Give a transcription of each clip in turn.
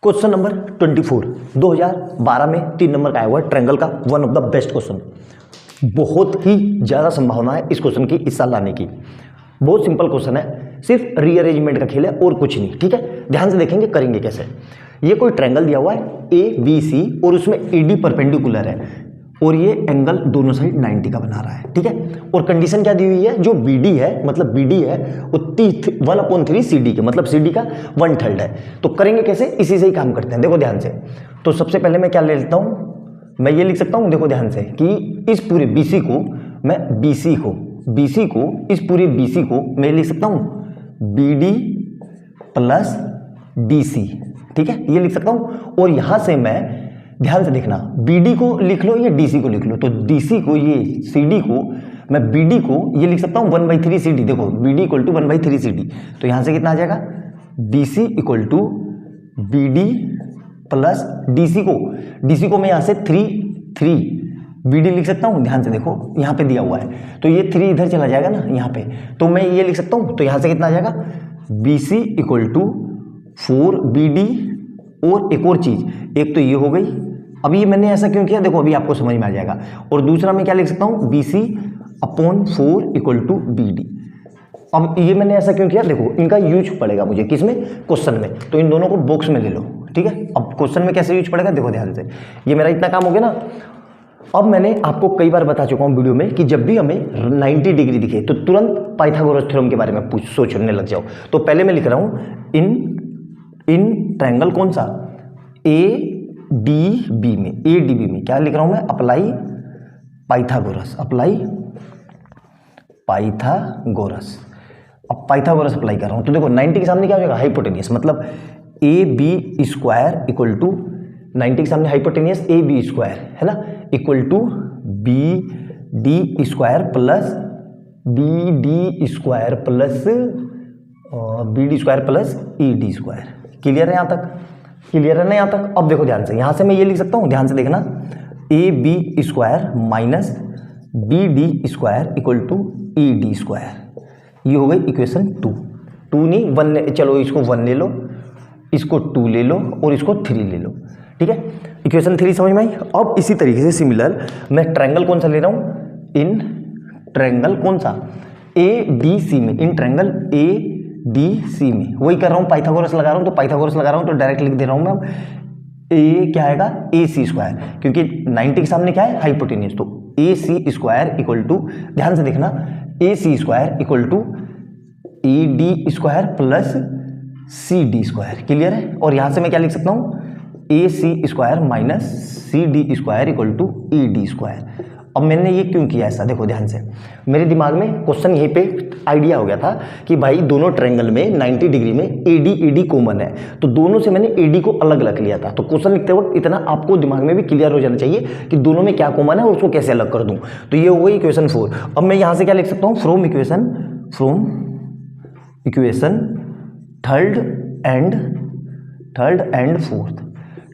Question number 24 2012 में 3 number का आया हुआ है ट्रायंगल का, one of the best question. बहुत ही ज़्यादा संभावना है इस क्वेश्चन की इस साल लाने की। बहुत सिंपल क्वेश्चन है, सिर्फ रीअरेंजमेंट का खेल है और कुछ नहीं। ठीक है, ध्यान से देखेंगे करेंगे कैसे। ये कोई ट्रायंगल दिया हुआ है ए बी सी और उसमें ए डी परपेंडिकुलर है और ये एंगल दोनों साइड 90 का बना रहा है। ठीक है, और कंडीशन क्या दी हुई है, जो बी डी है मतलब बी डी है वो 1/3 सी डी के मतलब सी डी का 1/3 है। तो करेंगे कैसे, इसी से ही काम करते हैं। देखो ध्यान से, तो सबसे पहले मैं क्या ले लेता हूँ, मैं ये लिख सकता हूँ, देखो ध्यान से, कि इस पूरे बी सी को मैं इस पूरे बी सी को मैं लिख सकता हूँ B D plus D C. ठीक है, ये लिख सकता हूँ। और यहाँ से मैं, ध्यान से देखना, BD को लिख लो या DC को लिख लो, तो DC को, ये CD को मैं BD को ये लिख सकता हूँ 1/3 CD। देखो BD इक्वल टू 1/3 CD, तो यहाँ से कितना आ जाएगा, DC equal to BD plus DC को मैं यहाँ से 3 BD लिख सकता हूँ। ध्यान से देखो यहाँ पे दिया हुआ है, तो ये 3 इधर चला जाएगा ना यहाँ पे, तो मैं ये लिख सकता हूँ। तो यहाँ से कितना आ जाएगा, BC इक्वल टू 4 BD। और एक और चीज, एक तो ये हो गई, अब ये मैंने ऐसा क्यों किया, देखो अभी आपको समझ में आ जाएगा। और दूसरा मैं क्या लिख सकता हूँ, BC/4 इक्वल टू BD। अब ये मैंने ऐसा क्यों किया, देखो इनका यूज पड़ेगा मुझे किसमें, क्वेश्चन में, तो इन दोनों को बॉक्स में ले लो। ठीक है, अब क्वेश्चन में कैसे यूज पड़ेगा, देखो ध्यान से, ये मेरा इतना काम हो गया ना। अब मैंने आपको कई बार बता चुका हूँ वीडियो में कि जब भी हमें 90 डिग्री दिखे तो तुरंत पाइथागोरस थ्योरम के बारे में सोचने लग जाओ। तो पहले मैं लिख रहा हूँ इन ट्रायंगल कौन सा, ADB में क्या लिख रहा हूं मैं, अप्लाई पाइथागोरस। अब पाइथागोरस अप्लाई कर रहा हूं, तो देखो 90 के सामने क्या हो जाएगा, हाइपोटेनियस, मतलब AB² इक्वल टू 90 के सामने हाइपोटेनियस AB² है ना, equal to BD² plus ED²। Clear है यहाँ तक, क्लियर है ना यहाँ तक। अब देखो ध्यान से, यहाँ से मैं ये लिख सकता हूँ, ध्यान से देखना, AB² minus BD² equal to ED²। ये हो गई इक्वेशन 2 नहीं 1, चलो इसको 1 ले लो, इसको 2 ले लो और इसको 3 ले लो। ठीक है, इक्वेशन 3 समझ में आई। अब इसी तरीके से सिमिलर मैं ट्रायंगल कौन सा ले रहा हूँ, इन ट्रायंगल कौन सा, ADC में, इन ट्रायंगल ADC में वही कर रहा हूँ, पाइथागोरस लगा रहा हूँ, तो पाइथागोरस लगा रहा हूँ तो डायरेक्ट लिख दे रहा हूँ मैं, A क्या आएगा, AC², क्योंकि 90 के सामने क्या है, हाइपोटेनियस, तो AC² इक्वल टू, ध्यान से देखना, AC² equal to ED² plus CD²। Clear है, और यहाँ से मैं क्या लिख सकता हूँ, AC² minus CD² equal to ED²। अब मैंने ये क्यों किया ऐसा, देखो ध्यान से, मेरे दिमाग में क्वेश्चन यहीं पे आइडिया हो गया था कि भाई दोनों ट्रायंगल में 90 डिग्री में AD कॉमन है, तो दोनों से मैंने AD को अलग रख लिया था। तो क्वेश्चन लिखते वक्त इतना आपको दिमाग में भी क्लियर हो जाना चाहिए कि दोनों में क्या कॉमन है और उसको कैसे अलग कर दूं। तो ये हो गई इक्वेशन 4। अब मैं यहाँ से क्या लिख सकता हूँ, from equation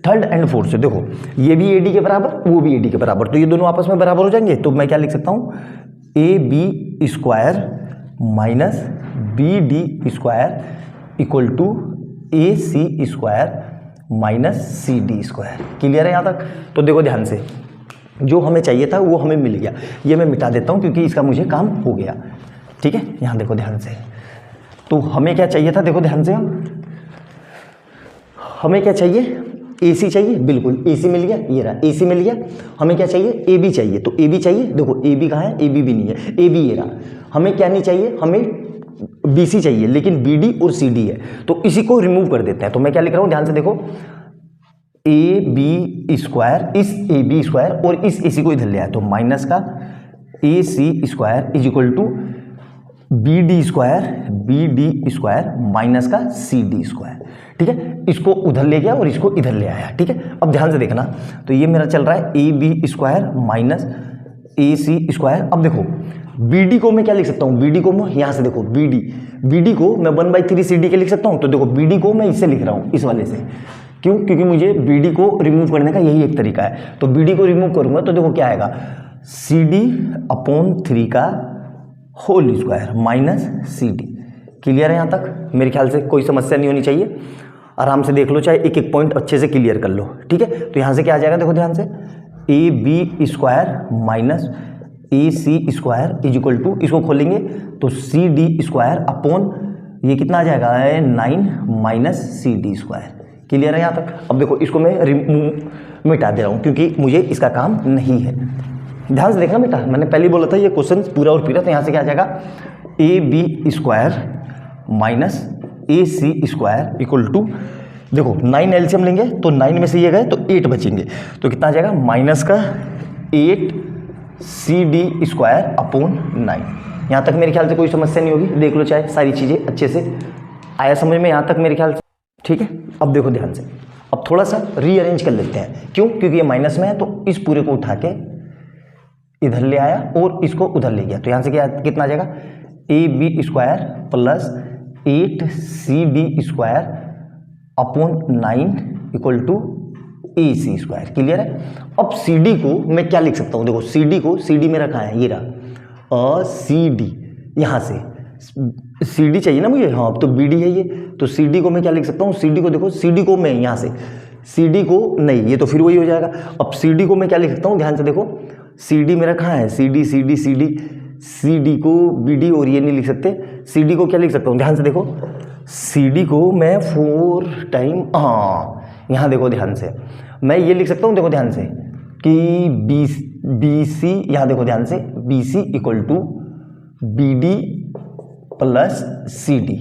third and fourth से, देखो ये भी AD के बराबर, वो भी AD के बराबर, तो ये दोनों आपस में बराबर हो जाएंगे। तो मैं क्या लिख सकता हूँ, AB² minus BD² equal to AC² minus CD²। Clear है यहाँ तक। तो देखो ध्यान से, जो हमें चाहिए था वो हमें मिल गया। ये मैं मिटा देता हूँ क्योंकि इसका मुझे काम हो गया। ठीक है, यहाँ देखो ध्यान से, तो हमें क्या चाहिए था, देखो ध्यान से, हमें क्या चाहिए, AC चाहिए, बिल्कुल AC मिल गया, ये रहा AC मिल गया। हमें क्या चाहिए, AB चाहिए, तो AB चाहिए, देखो AB कहाँ है, AB भी नहीं है, AB ये रहा। हमें क्या नहीं चाहिए, हमें BC चाहिए, लेकिन BD और CD है, तो इसी को रिमूव कर देते हैं। तो मैं क्या लिख रहा हूँ, ध्यान से देखो, AB² इस AB² और इस AC को इधर ले आया, तो माइनस का AC² is equal to BD² minus का CD²। ठीक है, इसको उधर ले गया और इसको इधर ले आया। ठीक है, अब ध्यान से देखना, तो ये मेरा चल रहा है AB² माइनस AC²। अब देखो BD को मैं क्या लिख सकता हूँ, BD को मैं यहाँ से देखो, BD को मैं 1/3 CD के लिख सकता हूँ। तो देखो BD को मैं इससे लिख रहा हूँ, इस वाले से, क्यों, क्योंकि मुझे BD को रिमूव करने का यही एक तरीका है। तो BD को रिमूव करूंगा तो देखो क्या आएगा, CD/3 का होल² माइनस CD। क्लियर है यहाँ तक, मेरे ख्याल से कोई समस्या नहीं होनी चाहिए। आराम से देख लो, चाहे एक एक पॉइंट अच्छे से क्लियर कर लो, ठीक है। तो यहाँ से क्या आ जाएगा, देखो ध्यान से, A B square minus A C square is equal to, इसको खोलेंगे तो सी डी स्क्वायर अपॉन ये कितना आ जाएगा, 9 minus C D square. Clear है यहाँ तक। अब देखो इसको मैं मिटा दे रहा हूँ क्योंकि मुझे इसका काम नहीं है। ध्यान से देखना बेटा, मैंने पहले बोला था ये क्वेश्चन पूरा और पूरा। तो यहाँ से क्या आ जाएगा, A B square minus A C square equal to, देखो 9 एलसीएम लेंगे तो 9 में से ये गए तो 8 बचेंगे, तो कितना आ जाएगा माइनस का 8 सी डी स्क्वायर अपॉन 9। यहाँ तक मेरे ख्याल से कोई समस्या नहीं होगी, देख लो चाहे सारी चीज़ें अच्छे से आया समझ में यहाँ तक मेरे ख्याल से, ठीक है। अब देखो ध्यान से, अब थोड़ा सा रीअरेंज कर लेते हैं, क्यों, क्योंकि ये माइनस में है तो इस पूरे को उठा के इधर ले आया और इसको उधर ले गया। तो यहाँ से क्या कितना आ जाएगा, A B square plus 8 C D square upon 9 equal to A C square. Clear है। अब सी डी को मैं क्या लिख सकता हूँ, देखो सी डी को, सी डी में रखा है ये रहा, सी डी, यहाँ से सी डी चाहिए ना मुझे, हाँ तो बी डी है ये, तो सी डी को मैं क्या लिख सकता हूँ, सी डी को देखो, सी डी को मैं यहाँ से, सी डी को नहीं, ये तो फिर वही हो जाएगा। अब सी डी को मैं क्या लिख सकता हूँ, ध्यान से देखो, सी डी में रखा है C D C D C D, C D को बी डी और ये नहीं लिख सकते, सी डी को क्या लिख सकता हूँ, ध्यान से देखो, सी डी को मैं 4 टाइम, हाँ यहाँ देखो ध्यान से, मैं ये लिख सकता हूँ, देखो ध्यान से कि बी सी, यहाँ देखो ध्यान से, B C equal to B D plus C D,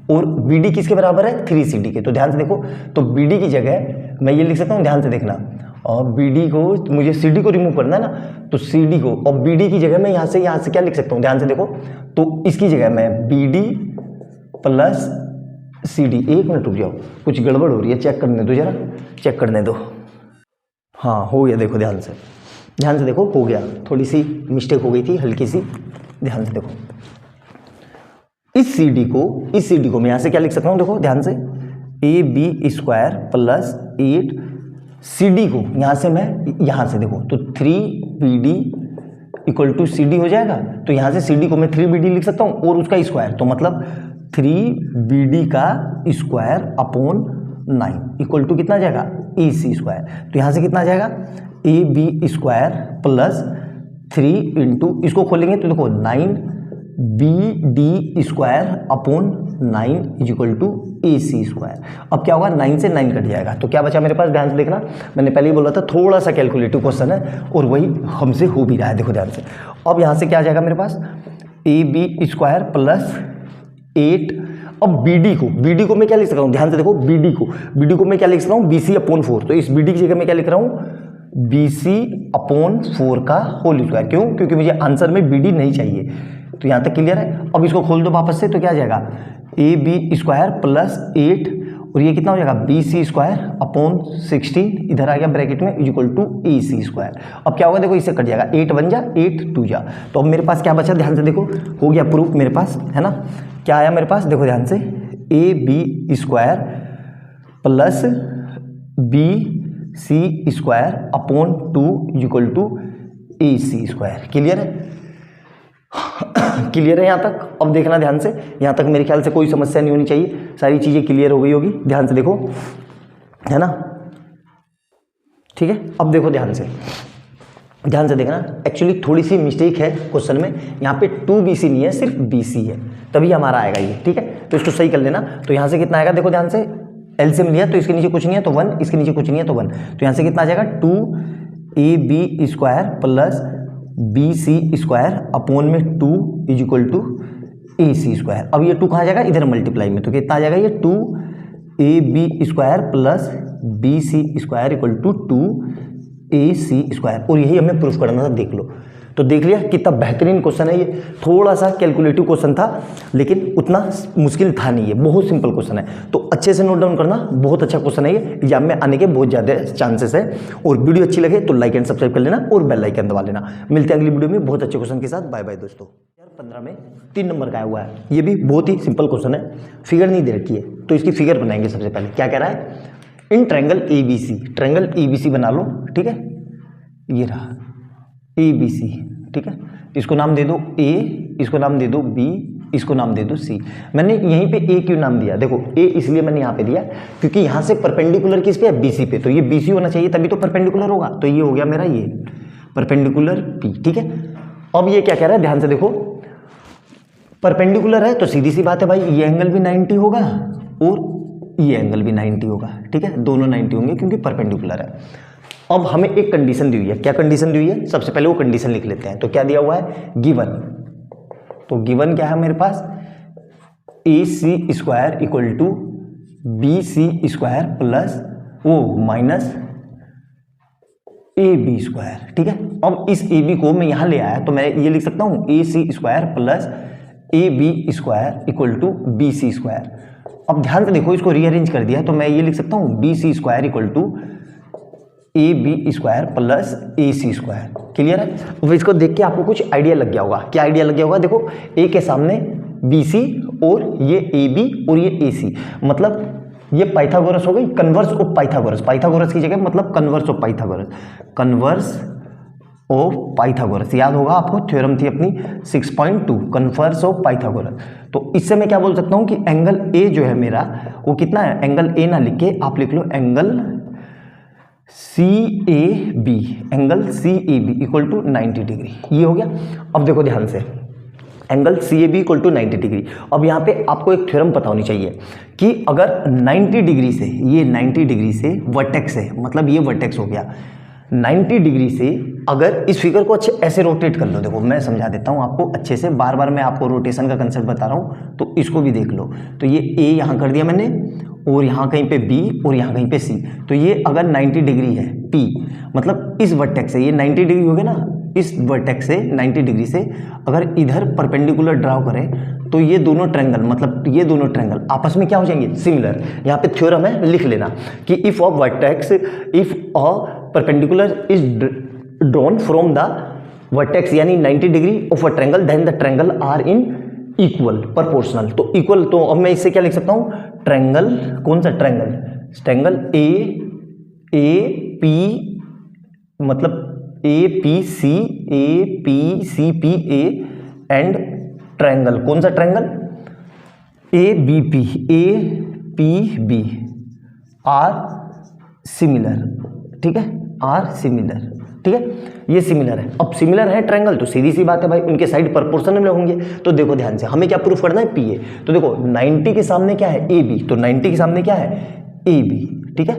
और बी डी किसके बराबर है, 3 सी डी के। तो ध्यान से देखो, तो बी डी की जगह मैं ये लिख सकता हूँ, ध्यान से देखना, और बी डी को मुझे सी डी को रिमूव करना है ना, तो सी डी को, और बी डी की जगह मैं यहाँ से क्या लिख सकता हूँ, ध्यान से देखो, तो इसकी जगह मैं B D plus C D, 1 minute रुक जाओ, कुछ गड़बड़ हो रही है, चेक करने दो जरा, चेक करने दो, हाँ हो गया, देखो ध्यान से देखो, हो गया, थोड़ी सी मिस्टेक हो गई थी हल्की सी, ध्यान से देखो, इस सी डी को मैं यहाँ से क्या लिख सकता हूँ, देखो ध्यान से, A B square plus 8 C D को यहाँ से मैं, यहाँ से देखो तो 3 B D equal to C D हो जाएगा। तो यहाँ से सी डी को मैं 3 बी डी लिख सकता हूँ और उसका स्क्वायर, तो मतलब 3 बी डी का स्क्वायर अपॉन 9 इक्वल टू कितना आ जाएगा, ए सी स्क्वायर। तो यहाँ से कितना आ जाएगा, A B square plus 3 into, इसको खोलेंगे तो देखो 9 B D square upon 9 is equal to A C square. अब क्या होगा, 9 से 9 कट जाएगा, तो क्या बचा मेरे पास, ध्यान से देखना, मैंने पहले ही बोला था थोड़ा सा कैलकुलेटिव क्वेश्चन है और वही हमसे हो भी रहा है, देखो ध्यान से। अब यहाँ से क्या आ जाएगा मेरे पास, ए बी स्क्वायर प्लस 8, अब बी डी को मैं क्या लिख सकता हूँ, ध्यान से देखो, बी डी को मैं क्या लिख सकता हूँ, बी सी अपॉन 4। तो इस बी डी की जगह मैं क्या लिख रहा हूँ, बी सी अपॉन 4 का होल स्क्वायर। क्यों, क्योंकि मुझे आंसर में बी डी नहीं चाहिए। तो यहाँ तक क्लियर है। अब इसको खोल दो वापस से, तो क्या आ जाएगा, ए बी स्क्वायर प्लस 8 और ये कितना हो जाएगा, बी सी स्क्वायर अपॉन 16, इधर आ गया ब्रैकेट में, is equal to A C square. अब क्या होगा, देखो इससे कट जाएगा, 8 1 जा 8 2 जा, तो अब मेरे पास क्या बचा, ध्यान से देखो, हो गया प्रूफ मेरे पास, है ना। क्या आया मेरे पास, देखो ध्यान से, A B square plus B C square upon 2 is equal to A C square. Clear है, क्लियर है यहाँ तक। अब देखना ध्यान से, यहाँ तक मेरे ख्याल से कोई समस्या नहीं होनी चाहिए, सारी चीज़ें क्लियर हो गई होगी, ध्यान से देखो, है ना, ठीक है। अब देखो ध्यान से देखना, एक्चुअली थोड़ी सी मिस्टेक है क्वेश्चन में, यहाँ पे 2BC नहीं है, सिर्फ BC है, तभी हमारा आएगा ये, ठीक है। तो इसको सही कर लेना। तो यहाँ से कितना आएगा, देखो ध्यान से, एलसीएम लिया तो इसके नीचे कुछ नहीं है तो 1, इसके नीचे कुछ नहीं है तो 1, तो यहाँ से कितना आ जाएगा, 2AB square plus BC square upon में 2 is equal to AC square. अब ये 2 कहाँ जाएगा, इधर मल्टीप्लाई में, तो कितना आ जाएगा, ये 2AB square plus BC square equal to 2AC square. और यही हमें प्रूफ करना था, देख लो। तो देख लिया कितना बेहतरीन क्वेश्चन है ये, थोड़ा सा कैलकुलेटिव क्वेश्चन था लेकिन उतना मुश्किल था नहीं, ये बहुत सिंपल क्वेश्चन है। तो अच्छे से नोट डाउन करना, बहुत अच्छा क्वेश्चन है ये, एग्जाम में आने के बहुत ज़्यादा चांसेस है। और वीडियो अच्छी लगे तो लाइक एंड सब्सक्राइब कर लेना और बेल आइकन दबा लेना। मिलते हैं अगली वीडियो में बहुत अच्छे क्वेश्चन के साथ। बाय बाय दोस्तों। 15 में 3 नंबर का आया हुआ है, ये भी बहुत ही सिंपल क्वेश्चन है, फिगर नहीं दे रखी है तो इसकी फिगर बनाएंगे। सबसे पहले क्या कह रहा है, इन ट्रायंगल ABC बना लो, ठीक है, ये रहा ABC, ठीक है। इसको नाम दे दो A, इसको नाम दे दो B इसको नाम दे दो सी। मैंने यहीं पे ए क्यों नाम दिया, देखो ए इसलिए मैंने यहाँ पे दिया क्योंकि यहाँ से परपेंडिकुलर किस पे है, बीसी पे, तो ये बीसी होना चाहिए तभी तो परपेंडिकुलर होगा, तो ये हो गया मेरा ये परपेंडिकुलर पी। ठीक है, अब ये क्या कह रहा है, ध्यान से देखो, परपेंडिकुलर है तो सीधी सी बात है भाई, ये एंगल भी 90 होगा और ये एंगल भी 90 होगा। ठीक है, दोनों 90 होंगे क्योंकि परपेंडिकुलर है। अब हमें एक कंडीशन दी हुई है, क्या कंडीशन दी हुई है, सबसे पहले वो कंडीशन लिख लेते हैं। तो क्या दिया हुआ है, गिवन, तो गिवन क्या है मेरे पास, A C square equal to B C square plus O minus A B square. ठीक है, अब इस ए बी को मैं यहाँ ले आया तो मैं ये लिख सकता हूँ A C square plus A B square equal to B C square. अब ध्यान से देखो, इसको रीअरेंज कर दिया तो मैं ये लिख सकता हूँ B C square equal to A B square plus A C square. Clear है, अब इसको देख के आपको कुछ आइडिया लग गया होगा। क्या आइडिया लग गया होगा, देखो ए के सामने बी सी और ये ए बी और ये ए सी, मतलब ये पाइथागोरस हो गई, कन्वर्स ऑफ पाइथागोरस, पाइथागोरस की जगह मतलब converse of Pythagoras, converse of Pythagoras, याद होगा आपको, थ्योरम थी अपनी 6.2 कन्वर्स ऑफ पाइथागोरस। तो इससे मैं क्या बोल सकता हूँ कि एंगल ए जो है मेरा वो कितना है, एंगल ए ना लिख के आप लिख लो angle C A B, angle C A B equal to 90 degree, ये हो गया। अब देखो ध्यान से, angle C A B equal to 90 degree. अब यहाँ पे आपको एक थ्योरम पता होनी चाहिए कि अगर 90 डिग्री से, ये 90 डिग्री से वर्टेक्स है, मतलब ये वर्टेक्स हो गया, 90 डिग्री से अगर इस फिगर को अच्छे ऐसे रोटेट कर लो, देखो मैं समझा देता हूँ आपको अच्छे से, बार बार मैं आपको रोटेशन का कंसेप्ट बता रहा हूँ तो इसको भी देख लो। तो ये ए यहाँ कर दिया मैंने और यहाँ कहीं पे बी और यहाँ कहीं पे सी, तो ये अगर 90 डिग्री है पी, मतलब इस वर्टेक्स से ये 90 डिग्री हो गया ना, इस वर्टेक्स से 90 डिग्री से अगर इधर परपेंडिकुलर ड्रॉ करें तो ये दोनों ट्रायंगल, मतलब ये दोनों ट्रायंगल आपस में क्या हो जाएंगे, सिमिलर। यहाँ पे थ्योरम है, लिख लेना कि if a vertex, if a perpendicular is drawn from the vertex यानी 90 degree of a triangle, then the triangle are in equal proportional. तो इक्वल, तो अब मैं इससे क्या लिख सकता हूँ, ट्रायंगल, कौन सा ट्रायंगल, ट्रायंगल ए पी, मतलब A P C P A and triangle, कौन सा triangle, A B P B are similar. ठीक है, आर सिमिलर। ठीक है, ये सिमिलर है। अब सिमिलर है ट्रायंगल तो सीधी सी बात है भाई उनके साइड प्रोपोर्शनल में होंगे। तो देखो ध्यान से, हमें क्या प्रूफ करना है, पी ए। तो देखो 90 के सामने क्या है, ए बी, तो 90 के सामने क्या है, ए बी। ठीक है,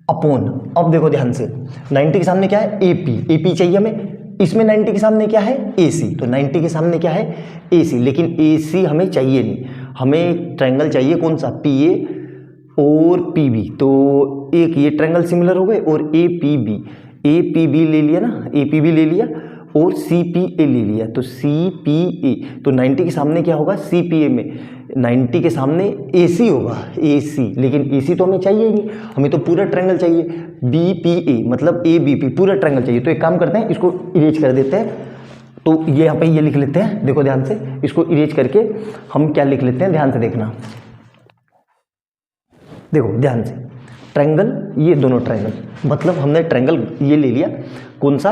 अपॉन, अब देखो ध्यान से, 90 के सामने क्या है, ए पी चाहिए हमें, इसमें 90 के सामने क्या है, ए सी, तो 90 के सामने क्या है, ए सी, लेकिन ए सी हमें चाहिए नहीं, हमें ट्रायंगल चाहिए कौन सा, पी ए और पी बी। तो एक ये ट्रायंगल सिमिलर हो गए और ए पी बी ले लिया ना, ए पी बी ले लिया और सी पी ए ले लिया, तो सी पी ए, तो 90 के सामने क्या होगा, सी पी ए में 90 के सामने ए सी होगा, ए सी, लेकिन ए सी तो हमें चाहिए ही नहीं, हमें तो पूरा ट्रायंगल चाहिए, बी पी ए मतलब ए बी पी, पूरा ट्रायंगल चाहिए। तो एक काम करते हैं, इसको इरेज कर देते हैं, तो ये यहाँ पे ये लिख लेते हैं, देखो ध्यान से, इसको इरेज करके हम क्या लिख लेते हैं, ध्यान से देखना, देखो ध्यान से, ट्रायंगल, ये दोनों ट्रायंगल, मतलब हमने ट्रायंगल ये ले लिया, कौन सा,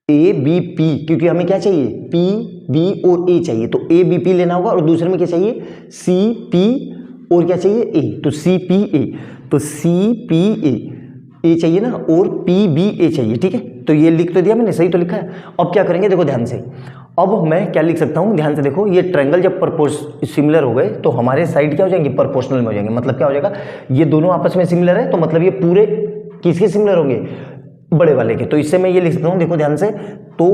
ए बी पी, क्योंकि हमें क्या चाहिए, पी बी और ए चाहिए, तो ए बी पी लेना होगा, और दूसरे में क्या चाहिए, सी पी और क्या चाहिए, ए, तो सी पी ए, तो सी पी ए चाहिए ना, और पी बी ए चाहिए। ठीक है, तो ये लिख तो दिया मैंने, सही तो लिखा है। अब क्या करेंगे, देखो ध्यान से, अब मैं क्या लिख सकता हूँ, ध्यान से देखो, ये ट्रायंगल जब सिमिलर हो गए तो हमारे साइड क्या हो जाएंगे, प्रोपोर्शनल में हो जाएंगे। मतलब क्या हो जाएगा, ये दोनों आपस में सिमिलर है, तो मतलब ये पूरे किसके सिमिलर होंगे, बड़े वाले के। तो इससे मैं ये लिख सकता हूँ, देखो ध्यान से, तो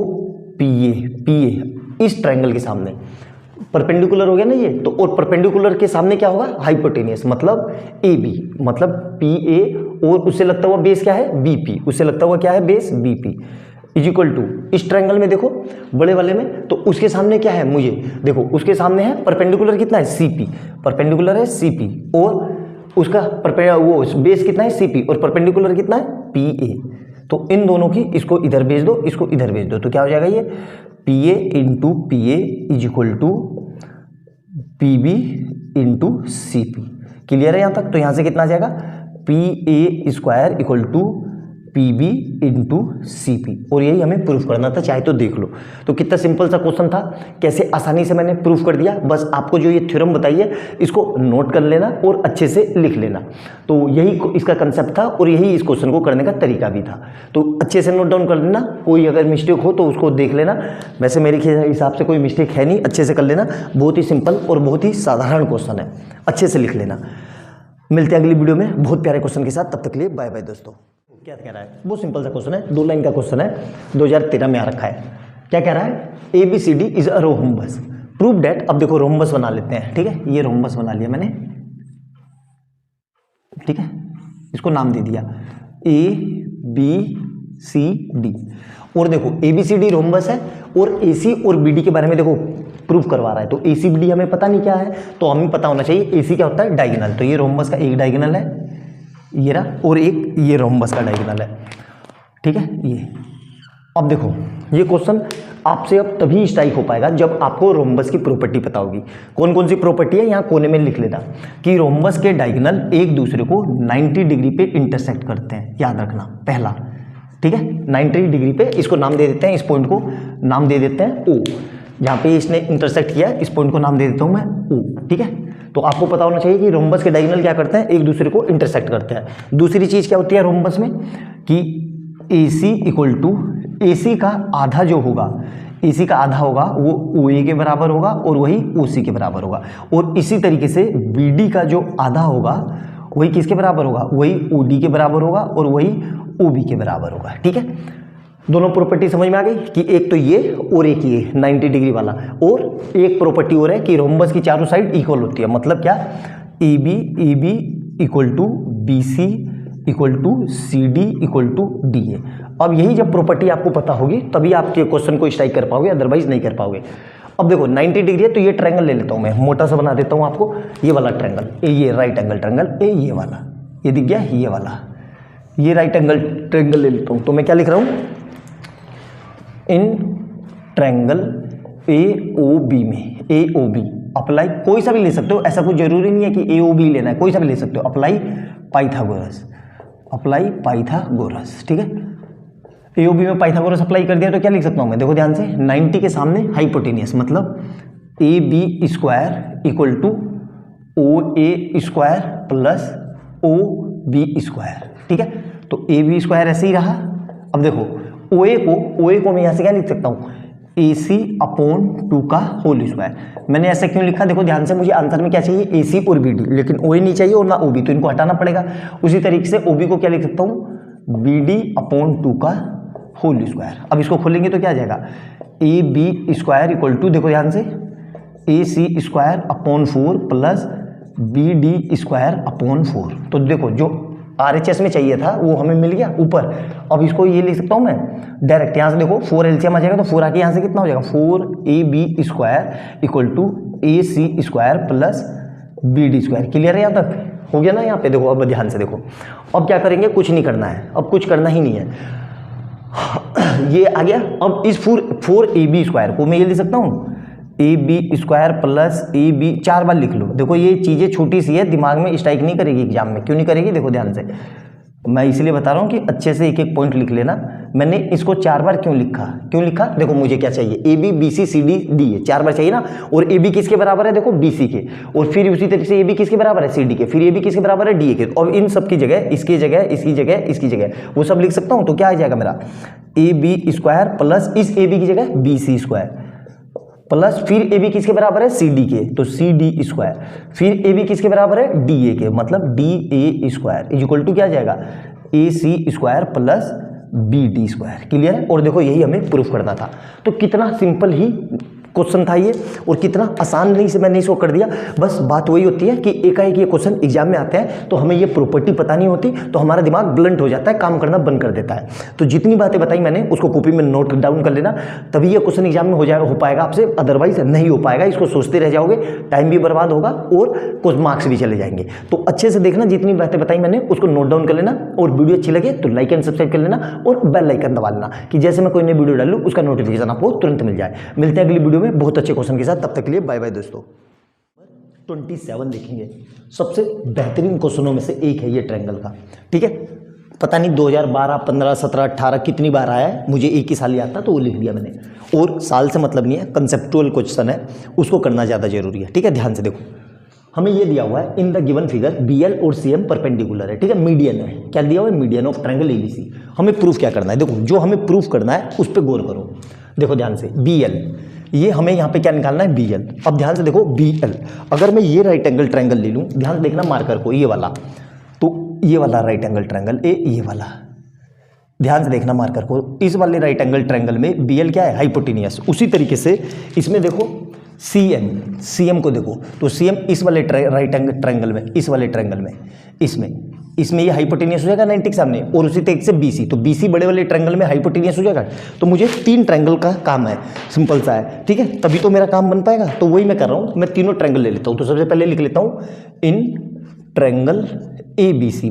पी ए इस ट्रायंगल के सामने परपेंडिकुलर हो गया ना ये, तो और परपेंडिकुलर के सामने क्या होगा, हाइपोटेनियस, मतलब ए बी, मतलब पी ए और उससे लगता हुआ बेस क्या है, बी पी, उससे लगता हुआ क्या है, base B P, is equal to, इस ट्रायंगल में देखो बड़े वाले में, तो उसके सामने क्या है, मुझे देखो उसके सामने है परपेंडिकुलर कितना है, सी पी, परपेंडिकुलर है सी पी, और उसका वो बेस कितना है, सी पी, और परपेंडिकुलर कितना है, पी ए। तो इन दोनों की, इसको इधर भेज दो, इसको इधर भेज दो, तो क्या हो जाएगा, ये P A into P A is equal to P B into C P. Clear है यहाँ तक, तो यहाँ से कितना आ जाएगा, P A square equal to PB into CP, और यही हमें प्रूफ करना था, चाहे तो देख लो। तो कितना सिंपल सा क्वेश्चन था, कैसे आसानी से मैंने प्रूफ कर दिया। बस आपको जो ये थ्योरम बताई है इसको नोट कर लेना और अच्छे से लिख लेना। तो यही इसका कंसेप्ट था और यही इस क्वेश्चन को करने का तरीका भी था। तो अच्छे से नोट डाउन कर लेना, कोई अगर मिस्टेक हो तो उसको देख लेना। वैसे मेरे हिसाब से कोई मिस्टेक है नहीं, अच्छे से कर लेना। बहुत ही सिंपल और बहुत ही साधारण क्वेश्चन है, अच्छे से लिख लेना। मिलते हैं अगली वीडियो में बहुत प्यारे क्वेश्चन के साथ, तब तक के लिए बाय बाय दोस्तों। क्या कह रहा है, बहुत सिंपल सा क्वेश्चन है, 2 लाइन का क्वेश्चन है, 2013 में आ रखा है। क्या कह रहा है, ABCD is a rhombus, prove that. अब देखो रोम्बस बना लेते हैं, ठीक है, ये रोम्बस बना लिया मैंने, ठीक है, इसको नाम दे दिया ABCD। और देखो ABCD रोम्बस है और AC और BD के बारे में देखो प्रूफ करवा रहा है। तो ACBD हमें पता नहीं क्या है, तो हमें पता होना चाहिए AC क्या होता है, डायगोनल। तो ये रोम्बस का एक डायगोनल है, ये रहा, और एक ये रोम्बस का डायगोनल है, ठीक है। ये अब देखो ये क्वेश्चन आपसे अब तभी स्ट्राइक हो पाएगा जब आपको रोम्बस की प्रॉपर्टी पता होगी। कौन कौन सी प्रॉपर्टी है यहाँ कोने में लिख लेना कि रोम्बस के डायगोनल एक दूसरे को 90 डिग्री पे इंटरसेक्ट करते हैं, याद रखना पहला, ठीक है। 90 डिग्री पे इसको नाम दे देते हैं, इस पॉइंट को नाम दे देते हैं O। जहाँ पे इसने इंटरसेक्ट किया इस पॉइंट को नाम दे देता हूँ मैं O, ठीक है। तो आपको पता होना चाहिए कि रोम्बस के डायगोनल क्या करते हैं, एक दूसरे को इंटरसेक्ट करते हैं। दूसरी चीज़ क्या होती है रोम्बस में कि AC इक्वल टू AC का आधा जो होगा, AC का आधा होगा वो OA के बराबर होगा और वही OC के बराबर होगा। और इसी तरीके से BD का जो आधा होगा वही किसके बराबर होगा, वही OD के बराबर होगा और वही OB के बराबर होगा, ठीक है। दोनों प्रॉपर्टी समझ में आ गई कि एक तो ये और एक ये 90 डिग्री वाला, और एक प्रॉपर्टी और है कि रोम्बस की चारों साइड इक्वल होती है। मतलब क्या, AB equal to BC equal to CD equal to DA। अब यही जब प्रॉपर्टी आपको पता होगी तभी आप ये क्वेश्चन को स्ट्राइक कर पाओगे, अदरवाइज नहीं कर पाओगे। अब देखो 90 डिग्री है तो ये ट्रायंगल ले लेता हूँ मैं, मोटा सा बना देता हूँ आपको, ये वाला ट्रायंगल, ये राइट एंगल ट्रायंगल, ये वाला, ये दिख गया, ये वाला, ये राइट एंगल ट्रायंगल ले लेता हूँ। तो मैं क्या लिख रहा हूँ, इन ट्रायंगल AOB में, AOB अप्लाई कोई सा भी ले सकते हो, ऐसा कुछ जरूरी नहीं है कि AOB लेना है, कोई सा भी ले सकते हो। अप्लाई पाइथागोरस, अप्लाई पाइथागोरस, ठीक है। AOB में पाइथागोरस अप्लाई कर दिया तो क्या लिख सकता हूँ मैं, देखो ध्यान से, 90 के सामने हाइपोटेनियस, मतलब AB square equal to OA square plus OB square, ठीक है। तो AB स्क्वायर ऐसे ही रहा। अब देखो OA को मैं यहाँ से क्या लिख सकता हूँ, AC अपॉन 2 का होल स्क्वायर। मैंने ऐसा क्यों लिखा, देखो ध्यान से, मुझे आंसर में क्या चाहिए, AC और BD, लेकिन OA नहीं चाहिए और ना OB, तो इनको हटाना पड़ेगा। उसी तरीके से OB को क्या लिख सकता हूँ, BD अपॉन 2 का होल स्क्वायर। अब इसको खोलेंगे तो क्या आ जाएगा, AB स्क्वायर इक्वल टू, देखो ध्यान से, AC square upon 4 plus BD square upon 4। तो देखो जो RHS में चाहिए था वो हमें मिल गया ऊपर। अब इसको ये लिख सकता हूँ मैं डायरेक्ट, यहाँ से देखो 4 LCM आ जाएगा, तो 4 आके यहाँ से कितना हो जाएगा, 4AB square equal to AC square plus BD square. Clear है, यहाँ तक हो गया ना। यहाँ पे देखो, अब ध्यान से देखो, अब क्या करेंगे, कुछ नहीं करना है, अब कुछ करना ही नहीं है, ये आ गया। अब इस 4AB स्क्वायर को मैं ये लिख सकता हूँ, AB स्क्वायर प्लस AB, 4 बार लिख लो। देखो ये चीज़ें छोटी सी है, दिमाग में स्ट्राइक नहीं करेगी एग्जाम में, क्यों नहीं करेगी, देखो ध्यान से, मैं इसलिए बता रहा हूँ कि अच्छे से एक एक पॉइंट लिख लेना। मैंने इसको 4 बार क्यों लिखा, देखो मुझे क्या चाहिए, AB BC CD DA 4 बार चाहिए ना। और AB किसके बराबर है, देखो BC के, और फिर उसी तरीके से AB किसके बराबर है, CD के, फिर AB किसके बराबर है, DA के। और इन सब की जगह, इसकी जगह, इसकी जगह, इसकी जगह, वो सब लिख सकता हूँ। तो क्या आ जाएगा मेरा, AB स्क्वायर प्लस इस AB की जगह BC स्क्वायर प्लस फिर AB किसके बराबर है, CD के, तो CD स्क्वायर, फिर AB किसके बराबर है, DA के, मतलब DA स्क्वायर इक्वल टू क्या आ जाएगा, AC square plus BD square. Clear है। और देखो यही हमें प्रूफ करना था। तो कितना सिंपल ही क्वेश्चन था ये, और कितना आसान नहीं से मैंने इसको कर दिया। बस बात वही होती है कि एकाएक ये क्वेश्चन एग्जाम में आते हैं तो हमें ये प्रॉपर्टी पता नहीं होती, तो हमारा दिमाग ब्लंट हो जाता है, काम करना बंद कर देता है। तो जितनी बातें बताई मैंने उसको कॉपी में नोट डाउन कर लेना, तभी ये क्वेश्चन एग्जाम में हो पाएगा आपसे, अदरवाइज नहीं हो पाएगा। इसको सोचते रह जाओगे, टाइम भी बर्बाद होगा और कुछ मार्क्स भी चले जाएंगे। तो अच्छे से देखना, जितनी बातें बताई मैंने उसको नोट डाउन कर लेना, और वीडियो अच्छी लगे तो लाइक एंड सब्सक्राइब कर लेना और बेल आइकन दबा लेना कि जैसे मैं कोई नई वीडियो डालूं उसका नोटिफिकेशन आपको तुरंत मिल जाए। मिलते हैं अगली वीडियो में बहुत अच्छे क्वेश्चन के साथ, तब तक के लिए बाय बाय दोस्तों। 27 देखेंगे, सबसे बेहतरीन क्वेश्चनों में से एक है ये ट्रायंगल का, ठीक है। पता नहीं 2012, 15, 17, 18 कितनी बार आया है, मुझे एक ही साल याद था तो वो लिख दिया मैंने। और साल से मतलब नहीं है, कंसेप्चुअल क्वेश्चन है, उसको करना ज़्यादा जरूरी है। ठीक है, ध्यान से देखो, हमें ये दिया हुआ है in the given figure BL और CM परपेंडिकुलर है। ठीक है, मीडियन है, क्या दिया हुआ है, मीडियन ऑफ ट्रायंगल ABC। हमें प्रूफ क्या करना है, देखो जो हमें प्रूफ करना है उस पर गौर करो। देखो ध्यान से, BL, ये हमें यहाँ पे क्या निकालना है, BL। अब ध्यान से देखो BL, अगर मैं ये राइट एंगल ट्रायंगल ले लूँ, ध्यान से देखना मार्कर को, ये वाला, तो ये वाला राइट एंगल ट्रायंगल ये वाला, ध्यान से देखना मार्कर को, इस वाले राइट एंगल ट्रायंगल में BL क्या है, हाइपोटेनियस। उसी तरीके से इसमें देखो CM को देखो, तो CM इस वाले राइट एंगल ट्रायंगल में, इस वाले ट्रायंगल में, इसमें ये हाइपोटेनियस हो जाएगा 90 के सामने, और उसी तरीके से BC, तो BC बड़े वाले ट्रायंगल में हाइपोटेनियस हो जाएगा। तो मुझे 3 ट्रायंगल का काम है, सिंपल सा है। ठीक है, तभी तो मेरा काम बन पाएगा, तो वही मैं कर रहा हूँ, मैं तीनों ट्रायंगल ले लेता हूँ। तो सबसे पहले लिख लेता हूँ इन ट्रायंगल ABC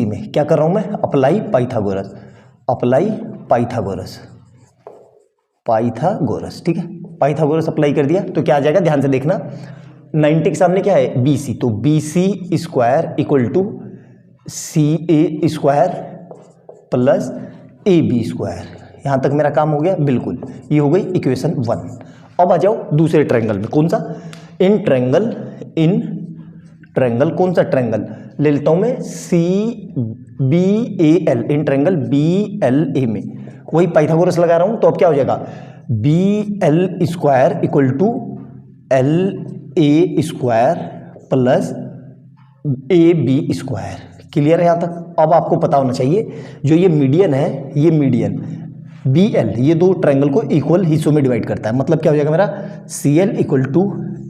में क्या कर रहा हूँ मैं, अप्लाई पाइथागोरस। ठीक है, पाइथागोरस अप्लाई कर दिया तो क्या आ जाएगा, ध्यान से देखना, 90 के सामने क्या है, BC, तो BC square equal to CA square plus AB square. यहाँ तक मेरा काम हो गया, बिल्कुल, ये हो गई इक्वेशन 1। अब आ जाओ दूसरे ट्रायंगल में, कौन सा, इन ट्रायंगल कौन सा ट्रायंगल ले लेता हूँ मैं, CBAL, इन ट्रायंगल BLA में वही पाइथागोरस लगा रहा हूँ। तो अब क्या हो जाएगा, BL square equal to LA square plus AB square. Clear है यहाँ तक। अब आपको पता होना चाहिए जो ये मीडियन है, ये मीडियन BL ये दो ट्रायंगल को इक्वल हिस्सों में डिवाइड करता है। मतलब क्या हो जाएगा मेरा, CL equal to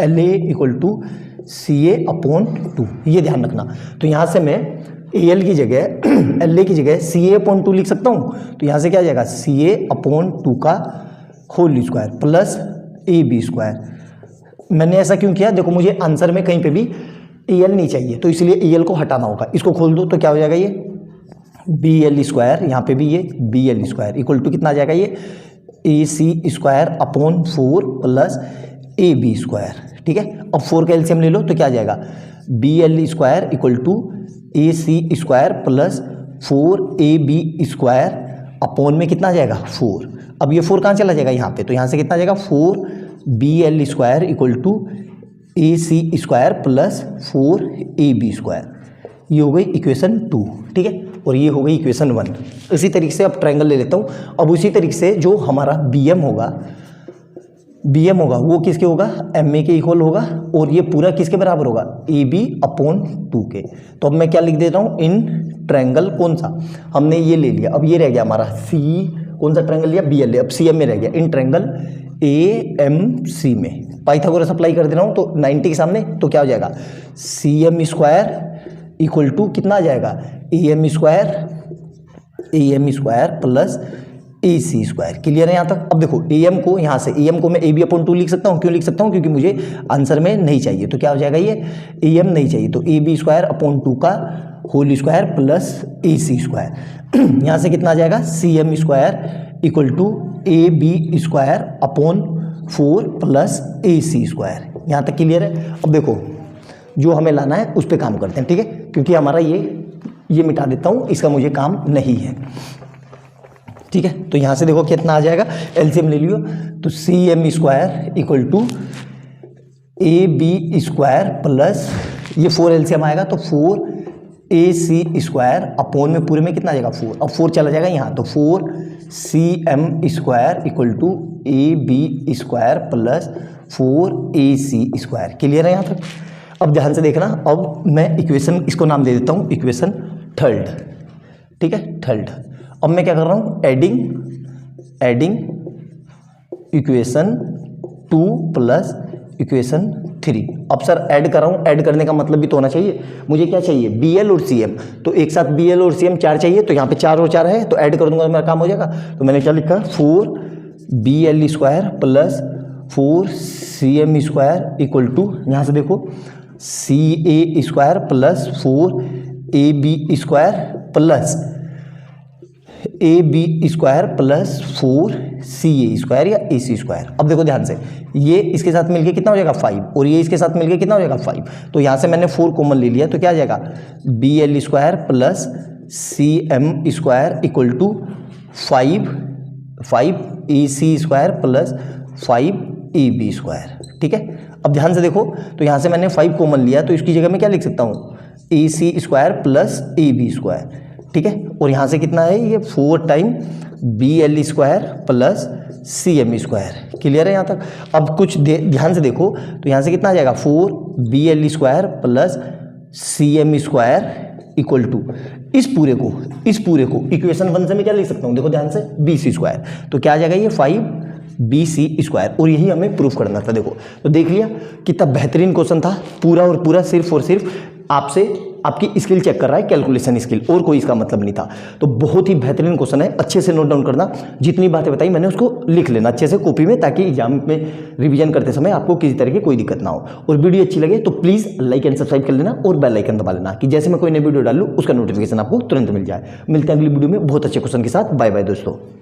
LA equal to CA upon 2, ये ध्यान रखना। तो यहाँ से मैं AL की जगह LA की जगह CA अपॉन 2 लिख सकता हूँ। तो यहाँ से क्या आ जाएगा, CA अपॉन 2 का whole square plus AB square. मैंने ऐसा क्यों किया, देखो मुझे आंसर में कहीं पे भी AL नहीं चाहिए, तो इसलिए AL को हटाना होगा। इसको खोल दो तो क्या हो जाएगा, ये BL स्क्वायर, यहाँ पे भी ये BL स्क्वायर इक्वल टू कितना आ जाएगा, ये AC square upon 4 plus AB square. ठीक है, अब 4 का एलसीएम ले लो तो क्या आ जाएगा, BL square equal to AC square plus 4AB square upon में कितना आ जाएगा, 4। अब ये 4 कहाँ चला जाएगा, यहाँ पे, तो यहाँ से कितना आ जाएगा, 4BL square equal to AC square plus 4AB square. ये हो गई इक्वेशन 2। ठीक है, और ये हो गई इक्वेशन 1। इसी तरीके से अब ट्रायंगल ले लेता हूँ। अब उसी तरीके से जो हमारा BM होगा वो किसके होगा, MA के इक्वल होगा, और ये पूरा किसके बराबर होगा, AB अपॉन 2 के। तो अब मैं क्या लिख देता हूँ, इन ट्रायंगल कौन सा, हमने ये ले लिया, अब ये रह गया हमारा कौन सा ट्रायंगल लिया, BL, अब CM में रह गया, इन ट्रायंगल AMC में पाइथागोरस अप्लाई कर दे रहा हूँ। तो 90 के सामने तो क्या हो जाएगा, CM स्क्वायर इक्वल टू कितना आ जाएगा, AM square plus AC square. Clear है यहाँ तक। अब देखो AM को, यहाँ से AM को मैं AB अपॉन 2 लिख सकता हूँ। क्यों लिख सकता हूँ, क्योंकि मुझे आंसर में नहीं चाहिए। तो क्या हो जाएगा, ये AM नहीं चाहिए, तो AB स्क्वायर अपॉन 2 का whole square plus AC square. यहाँ से कितना आ जाएगा, CM square equal to AB square upon 4 plus AC square. यहाँ तक क्लियर है। अब देखो जो हमें लाना है उस पर काम करते हैं। ठीक है, क्योंकि हमारा ये मिटा देता हूँ, इसका मुझे काम नहीं है। ठीक है, तो यहाँ से देखो कितना आ जाएगा, एलसीएम ले लियो, तो CM square equal to AB square plus ये 4 एलसीएम आएगा, तो 4AC स्क्वायर अपॉन में पूरे में कितना आ जाएगा, 4। अब 4 चला जाएगा यहाँ, तो 4CM square equal to AB square plus 4AC square. Clear है यहाँ तक। अब ध्यान से देखना, अब मैं इक्वेशन, इसको नाम दे देता हूँ इक्वेशन 3। ठीक है, 3। अब मैं क्या कर रहा हूँ, एडिंग इक्वेशन 2 प्लस इक्वेशन 3। अब सर ऐड कर रहा हूँ, ऐड करने का मतलब भी तो होना चाहिए, मुझे क्या चाहिए, BL और CM, तो एक साथ BL और CM 4 चाहिए, तो यहाँ पे 4 और 4 है, तो ऐड कर दूंगा तो मेरा काम हो जाएगा। तो मैंने क्या लिखा, 4BL square plus 4CM square equal to, यहाँ से देखो CA square plus 4AB square plus AB square plus 4CA square या AC स्क्वायर। अब देखो ध्यान से, ये इसके साथ मिलके कितना हो जाएगा, 5, और ये इसके साथ मिलके कितना हो जाएगा, 5। तो यहाँ से मैंने 4 कॉमन ले लिया, तो क्या आ जाएगा, BL square plus cm² equal to 5ac² plus 5ab²। ठीक है, अब ध्यान से देखो, तो यहाँ से मैंने 5 कॉमन लिया, तो इसकी जगह मैं क्या लिख सकता हूँ, ac² प्लस ab²। ठीक है, और यहाँ से कितना है, ये 4 time bl² plus cm²। Clear है यहाँ तक? अब कुछ ध्यान से देखो, तो यहाँ से कितना आ जाएगा, 4bl² plus cm² equal to इस पूरे को इक्वेशन 1 से मैं क्या लिख सकता हूँ, देखो ध्यान से, bc²। तो क्या आ जाएगा, ये 5bc², और यही हमें प्रूफ करना था। देखो, तो देख लिया कितना बेहतरीन क्वेश्चन था, पूरा और पूरा सिर्फ और सिर्फ आपसे आपकी स्किल चेक कर रहा है, कैलकुलेशन स्किल, और कोई इसका मतलब नहीं था। तो बहुत ही बेहतरीन क्वेश्चन है, अच्छे से नोट डाउन करना, जितनी बातें बताई मैंने उसको लिख लेना अच्छे से कॉपी में, ताकि एग्जाम में रिवीजन करते समय आपको किसी तरह की कोई दिक्कत ना हो। और वीडियो अच्छी लगे तो प्लीज़ लाइक एंड सब्सक्राइब कर लेना और बेल आइकन दबा लेना, कि जैसे मैं कोई नई वीडियो डालूँ उसका नोटिफिकेशन आपको तुरंत मिल जाए। मिलते हैं अगली वीडियो में बहुत अच्छे क्वेश्चन के साथ। बाय बाय दोस्तों।